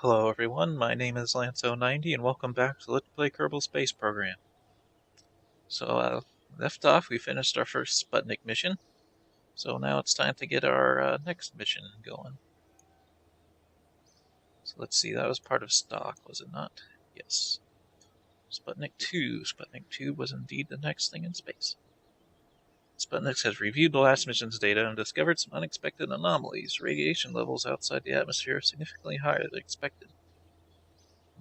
Hello everyone, my name is Lance090 and welcome back to Let's Play Kerbal Space Program. So, left off, we finished our first Sputnik mission, so now it's time to get our next mission going. So let's see, that was part of stock, was it not? Yes. Sputnik 2. Sputnik 2 was indeed the next thing in space. Sputnik has reviewed the last mission's data and discovered some unexpected anomalies. Radiation levels outside the atmosphere are significantly higher than expected.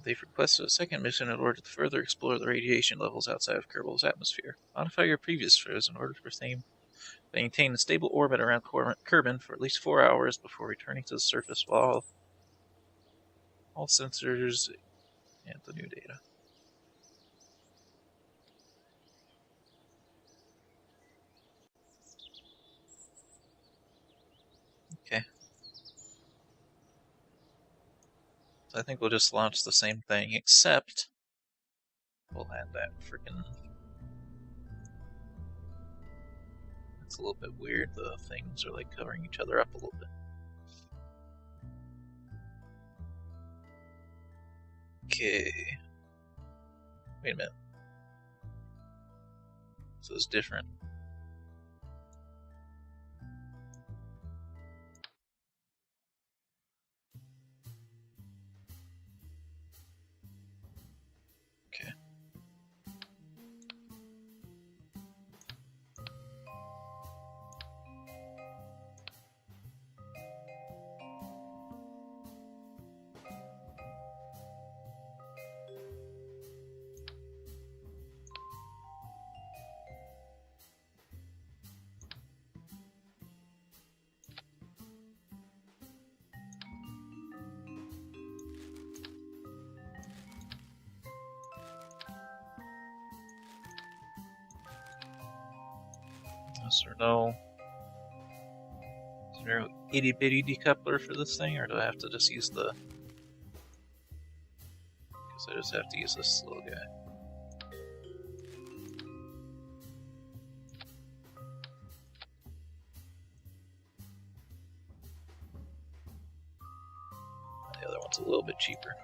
They've requested a second mission in order to further explore the radiation levels outside of Kerbal's atmosphere. Modify your previous photos in order to maintain a stable orbit around Kerbin for at least 4 hours before returning to the surface while all sensors and the new data. Okay. So I think we'll just launch the same thing, except we'll add that freaking... It's a little bit weird, the things are like covering each other up a little bit. Okay. Wait a minute. This is different. Okay. Yes or no? Is there an itty bitty decoupler for this thing, or do I have to just use the... Guess I just have to use this little guy. The other one's a little bit cheaper.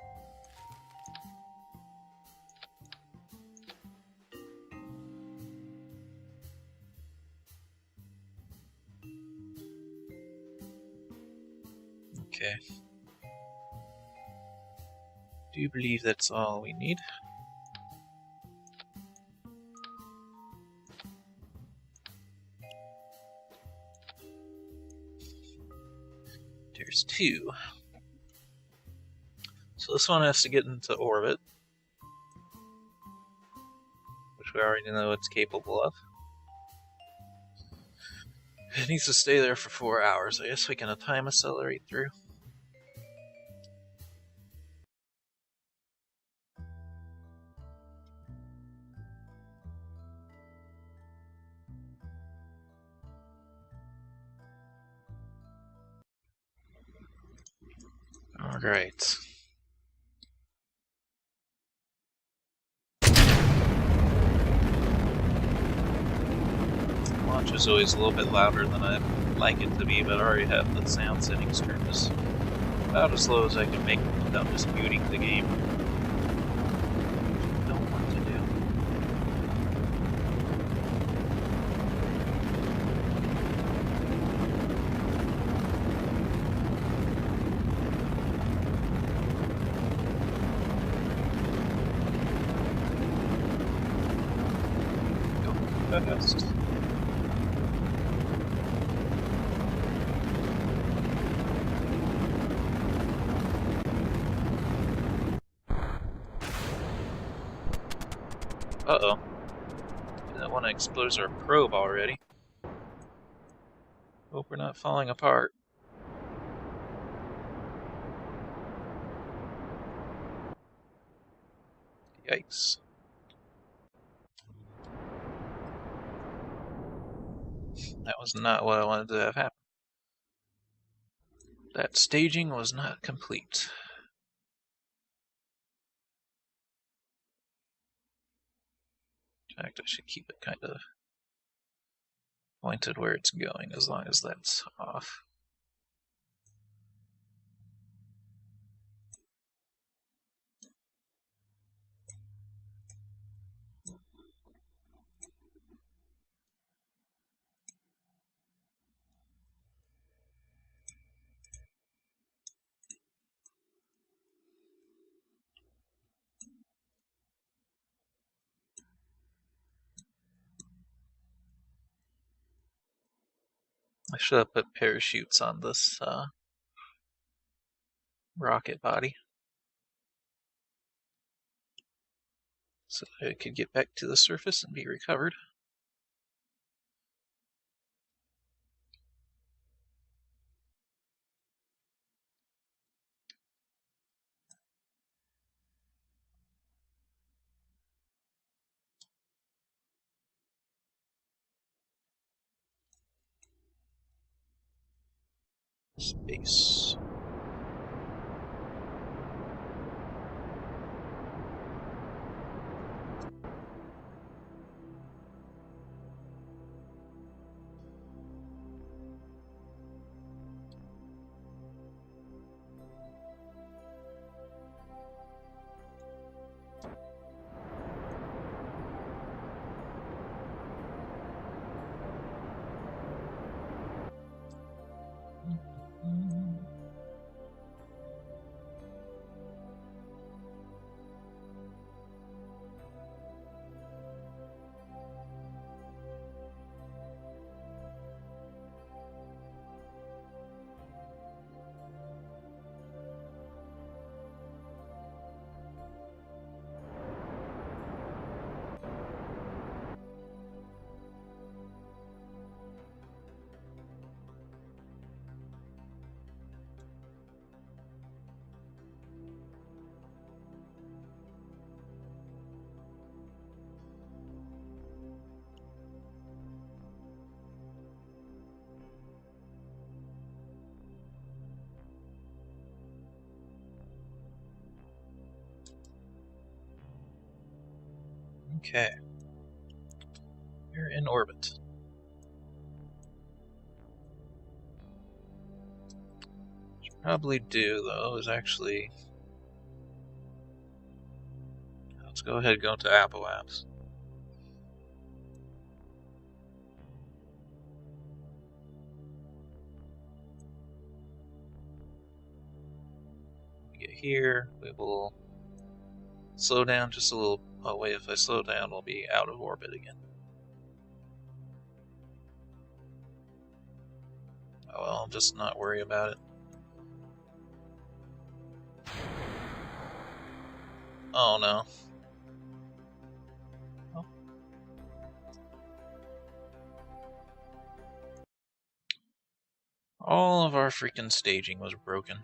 Okay. Do you believe that's all we need? There's two. So this one has to get into orbit, which we already know it's capable of. It needs to stay there for 4 hours. I guess we can time accelerate through. Alright. Launch is always a little bit louder than I'd like it to be, but I already have the sound settings turned as about as low as I can make it without just muting the game. Don't want to do. Go fast. Uh-oh. That one explodes our probe already. Hope we're not falling apart. Yikes. That was not what I wanted to have happen. That staging was not complete. In fact, I should keep it kind of pointed where it's going as long as that's off. I should have put parachutes on this rocket body so that it could get back to the surface and be recovered. Space. Okay. We're in orbit. What I should probably do, though, is actually... Let's go ahead and go to Apple Apps. Get here, we will slow down just a little. Oh wait, if I slow down, we'll be out of orbit again. Oh well, I'll just not worry about it. Oh no. Oh. All of our freaking staging was broken.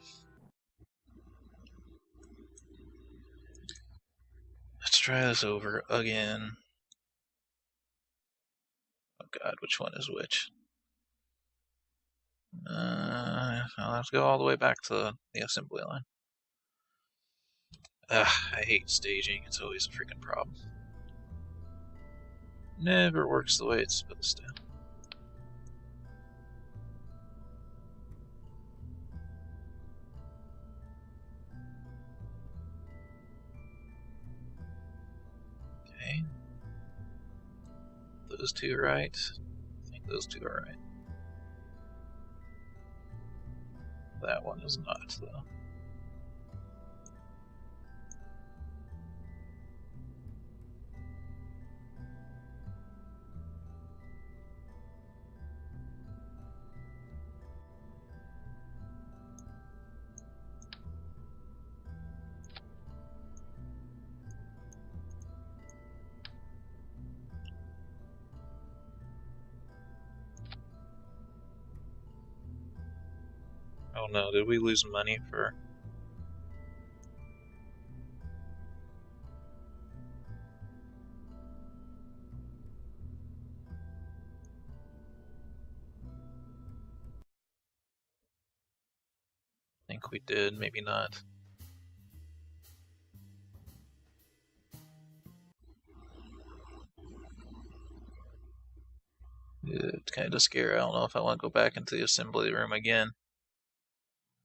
Let's try this over again. Oh god, which one is which? I'll have to go all the way back to the assembly line. I hate staging, it's always a freaking problem. Never works the way it's supposed to. Okay. Those two right. I think those two are right. That one is not, though. Oh no, did we lose money for... I think we did, maybe not. It's kind of scary. I don't know if I want to go back into the assembly room again.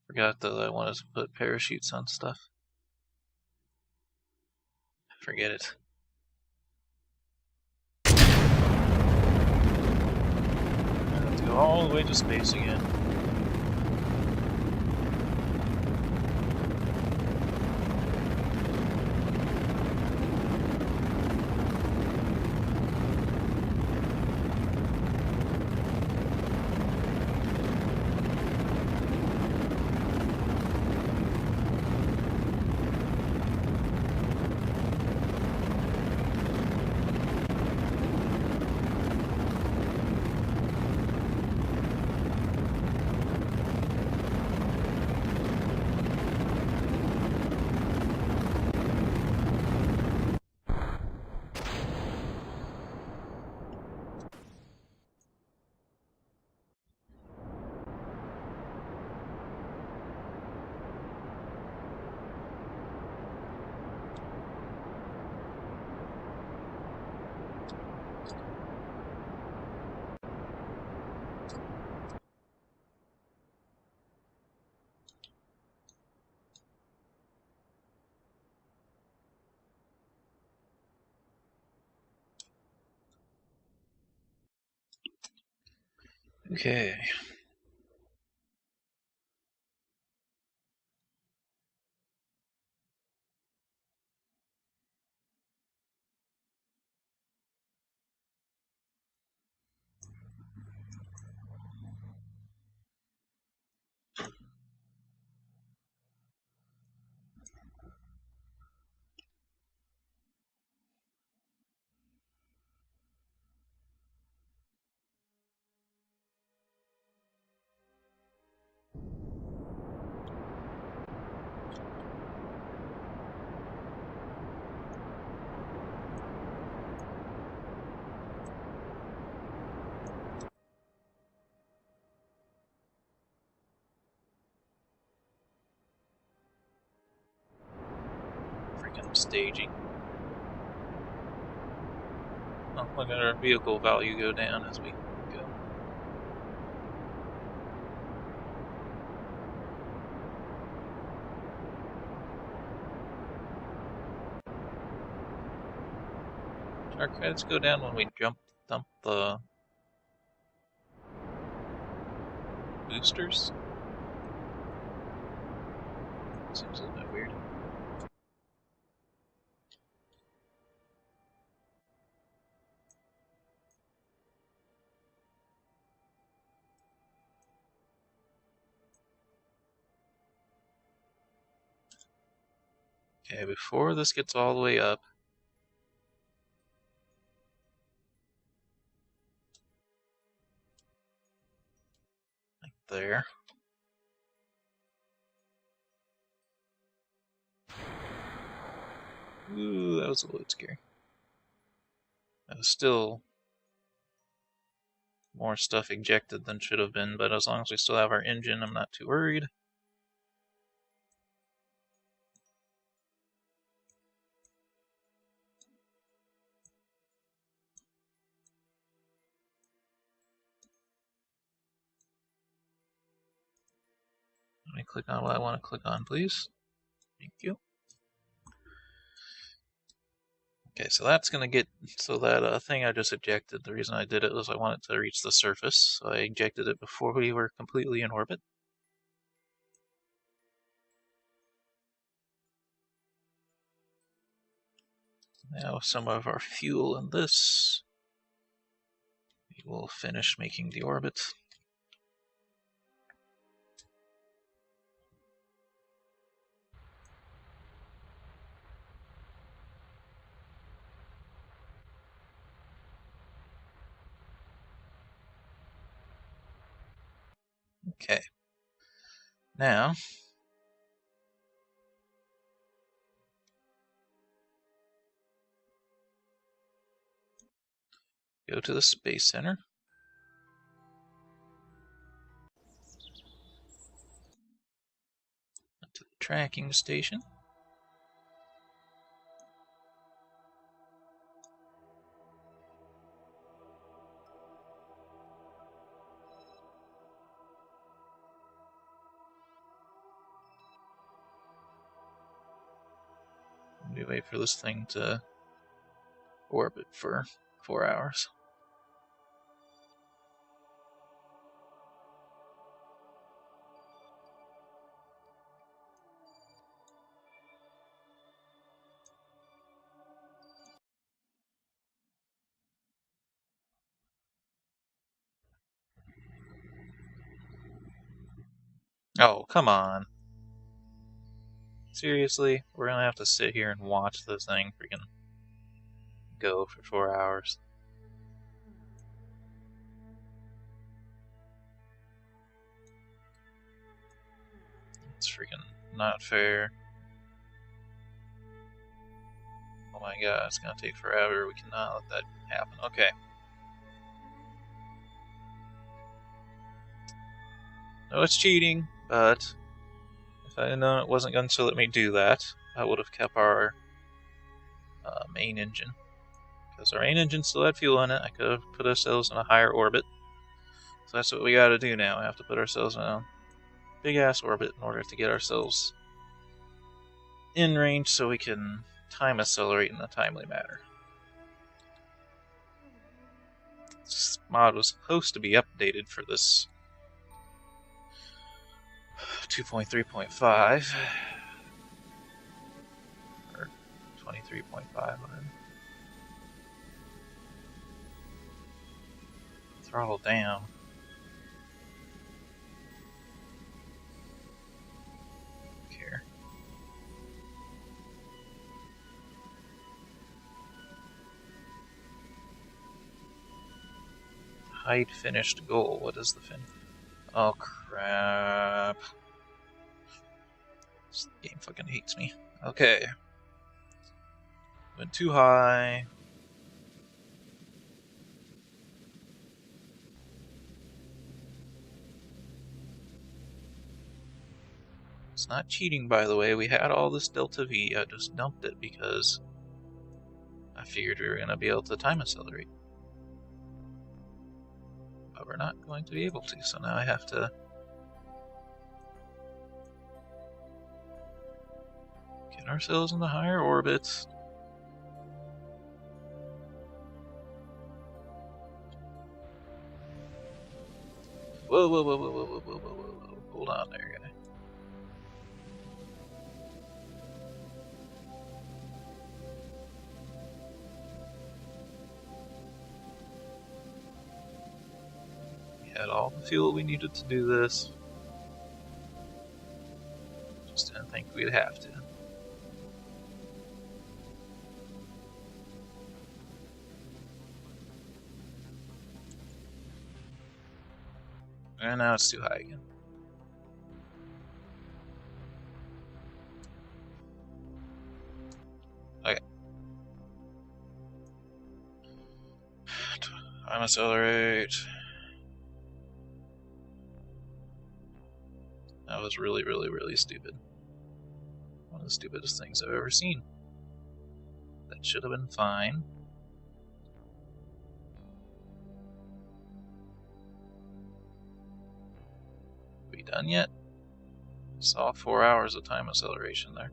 Forgot that I wanted to put parachutes on stuff. Forget it. I have to go all the way to space again. Okay. Freaking staging. Oh, look at our vehicle value go down as we go. Our credits go down when we dump the boosters. Seems a little bit weird. Okay, before this gets all the way up, like there. Ooh, that was a little scary. That was still more stuff ejected than should have been, but as long as we still have our engine, I'm not too worried. Let me click on what I want to click on, please. Thank you. Okay, so that's going to get, so that thing I just ejected, the reason I did it was I wanted to reach the surface, so I ejected it before we were completely in orbit. Now some of our fuel in this, we will finish making the orbit. Okay. Now, go to the Space Center. To the tracking station. We wait for this thing to orbit for 4 hours. Oh, come on. Seriously? We're gonna have to sit here and watch this thing freaking go for 4 hours. It's freaking not fair. Oh my god, it's gonna take forever. We cannot let that happen. Okay. No, it's cheating, but if I had known it wasn't going to let me do that, I would have kept our main engine. Because our main engine still had fuel in it, I could have put ourselves in a higher orbit. So that's what we gotta do now. We have to put ourselves in a big-ass orbit in order to get ourselves in range so we can time accelerate in a timely manner. This mod was supposed to be updated for this 2.3.5 or 23.5, whatever. Throttle down. Care. Hide finished goal. What is the fin? Oh crap. This game fucking hates me. Okay. Went too high. It's not cheating, by the way. We had all this Delta V. I just dumped it because I figured we were going to be able to time accelerate. But we're not going to be able to, so now I have to get ourselves in the higher orbits. Whoa, whoa, whoa, whoa, whoa, whoa, whoa, whoa, whoa. Hold on there, guy. We had all the fuel we needed to do this. Just didn't think we'd have to. And now it's too high again. Okay. Time accelerate. That was really, really, really stupid. One of the stupidest things I've ever seen. That should have been fine. We done yet? Saw 4 hours of time acceleration there.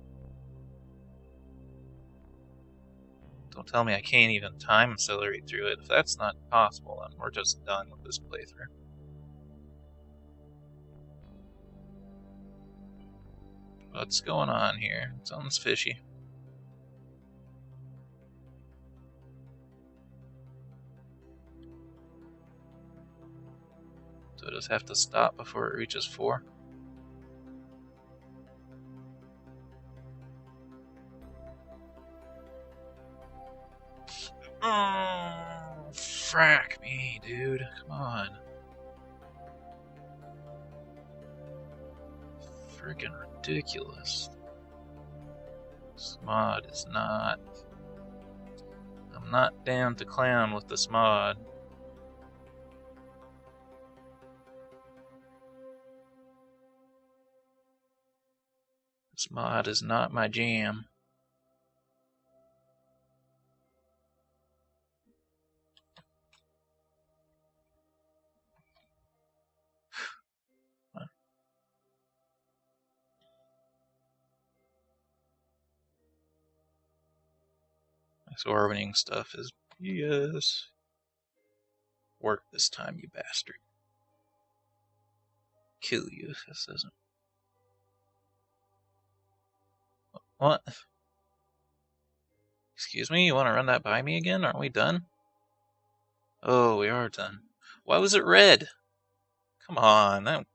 Don't tell me I can't even time accelerate through it. If that's not possible, then we're just done with this playthrough. What's going on here? Something's fishy. So it does have to stop before it reaches 4. Oh, frack me, dude. Come on. Freaking ridiculous. This mod is not... I'm not down to clown with this mod. This mod is not my jam. This orbiting stuff is BS. Work this time, you bastard. Kill you if this doesn't. What? Excuse me, you want to run that by me again? Aren't we done? Oh, we are done. Why was it red? Come on, that...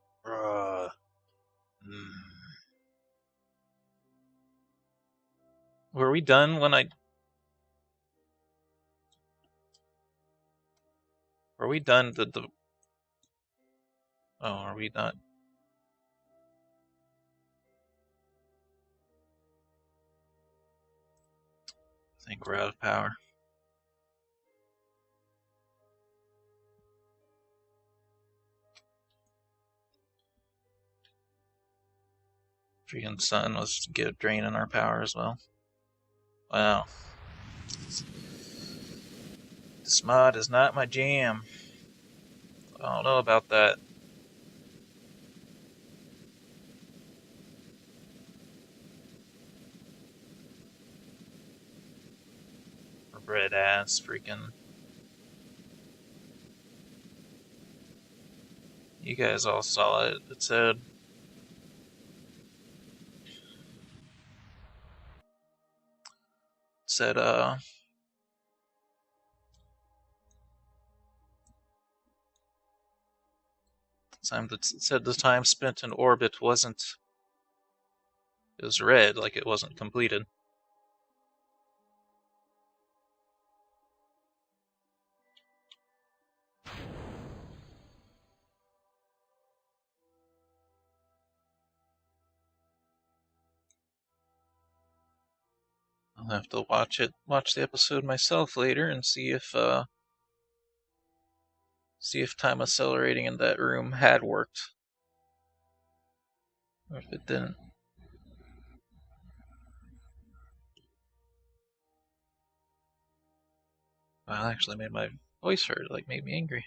Were we done when I... Were we done the... Oh, are we not? I think we're out of power. Freaking sun was draining our power as well. Wow. This mod is not my jam. I don't know about that. Red ass freaking You guys all saw it. It said it said the time spent in orbit wasn't, it was red, like it wasn't completed. I'll have to watch the episode myself later and see if time accelerating in that room had worked. Or if it didn't. Well, it actually made my voice hurt, like made me angry.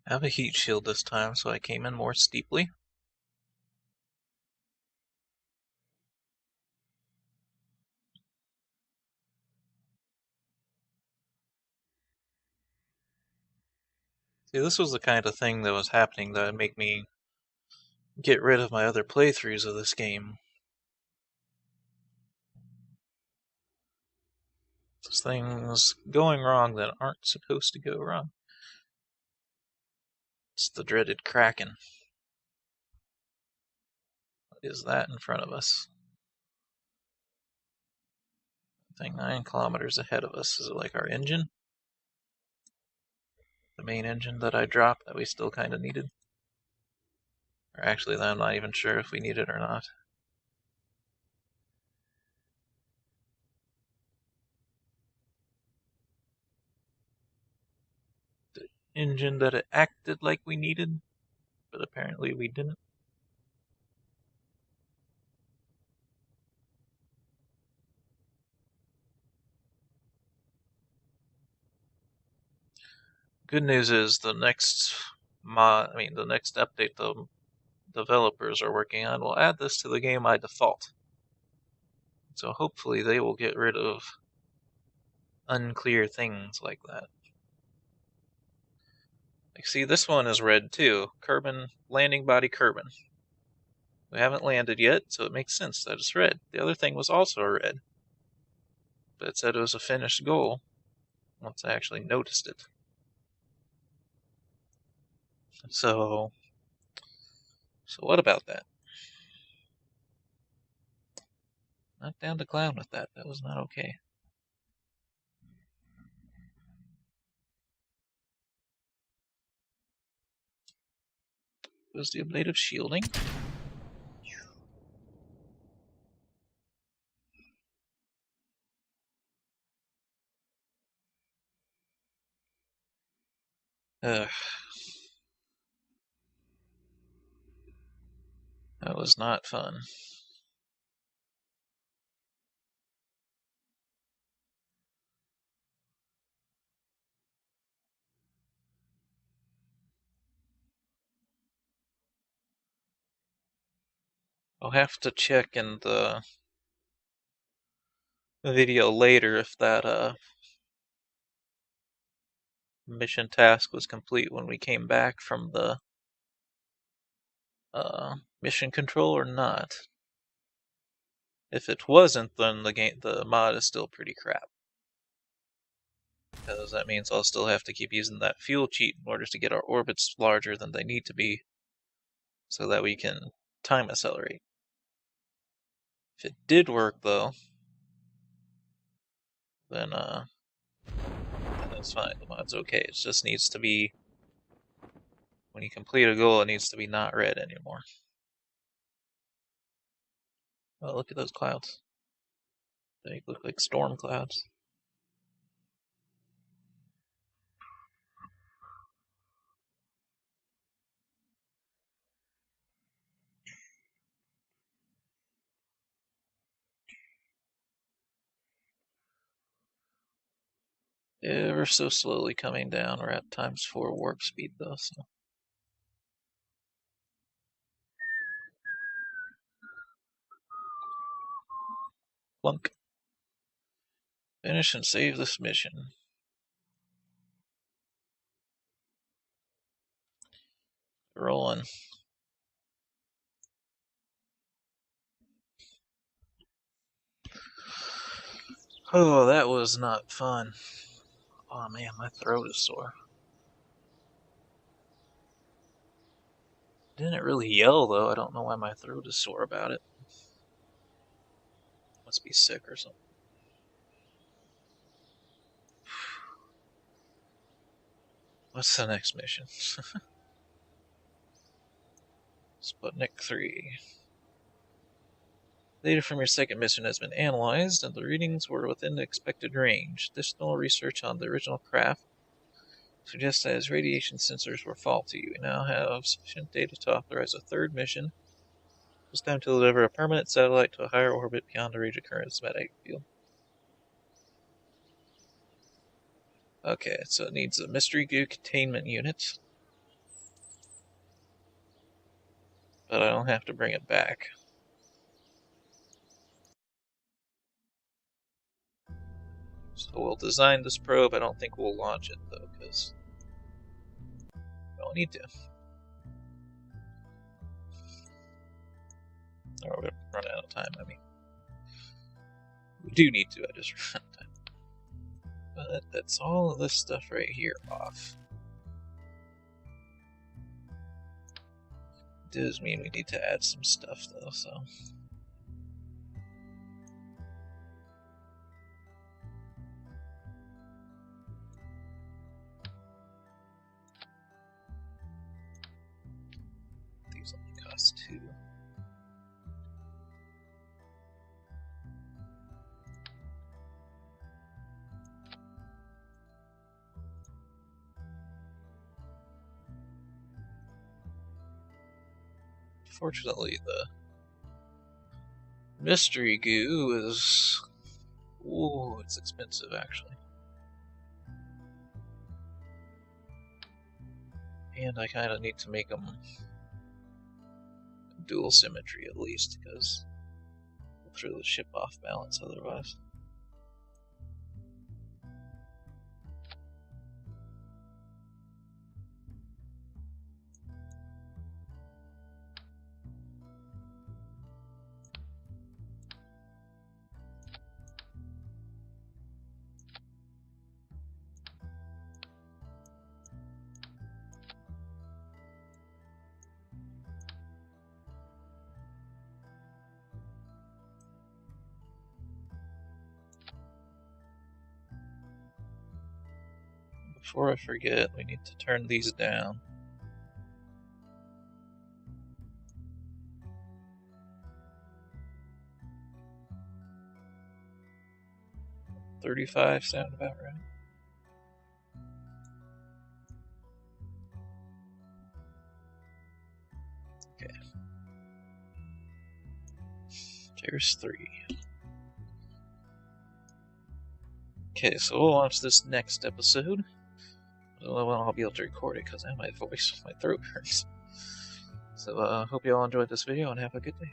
I have a heat shield this time, so I came in more steeply. See, this was the kind of thing that was happening that would make me get rid of my other playthroughs of this game. There's things going wrong that aren't supposed to go wrong. It's the dreaded Kraken. What is that in front of us? I think 9 kilometers ahead of us. Is it like our engine? The main engine that I dropped that we still kind of needed? Or actually, I'm not even sure if we need it or not. The engine that it acted like we needed, but apparently we didn't. Good news is the next update the developers are working on will add this to the game by default. So hopefully they will get rid of unclear things like that. Like, see, this one is red too. Kerbal landing body Kerbal. We haven't landed yet, so it makes sense that it's red. The other thing was also red, but it said it was a finished goal once I actually noticed it. So what about that? Not down to clown with that. That was not okay. Was the ablative shielding? Ugh. That was not fun. I'll have to check in the video later if that mission task was complete when we came back from the mission control or not. If it wasn't, then the mod is still pretty crap. Because that means I'll still have to keep using that fuel cheat in order to get our orbits larger than they need to be, so that we can time accelerate. If it did work, though, then that's fine. The mod's okay. It just needs to be, when you complete a goal, it needs to be not red anymore. Oh, look at those clouds. They look like storm clouds. Ever so slowly coming down. We're at ×4 warp speed though, so. Plunk. Finish and save this mission. Rolling. Oh, that was not fun. Oh man, my throat is sore. Didn't really yell though. I don't know why my throat is sore about it. Must be sick or something. What's the next mission? Sputnik 3. Data from your second mission has been analyzed, and the readings were within the expected range. Additional research on the original craft suggests that its radiation sensors were faulty. We now have sufficient data to authorize a third mission. It's time to deliver a permanent satellite to a higher orbit beyond the range of current magnetic field. Okay, so it needs a mystery goo containment unit. But I don't have to bring it back. So we'll design this probe. I don't think we'll launch it though, because we don't need to. Or we're running out of time, I mean. We do need to, I just ran out of time. But that's all of this stuff right here off. It does mean we need to add some stuff though, so. These only cost 2. Fortunately, the mystery goo is... Ooh, it's expensive, actually. And I kind of need to make them dual symmetry, at least, because we'll throw the ship off balance otherwise. Before I forget, we need to turn these down. $35 sound about right. Okay. There's 3. Okay, so we'll launch this next episode. I don't know when I'll be able to record it because my throat hurts. So, hope you all enjoyed this video and have a good day.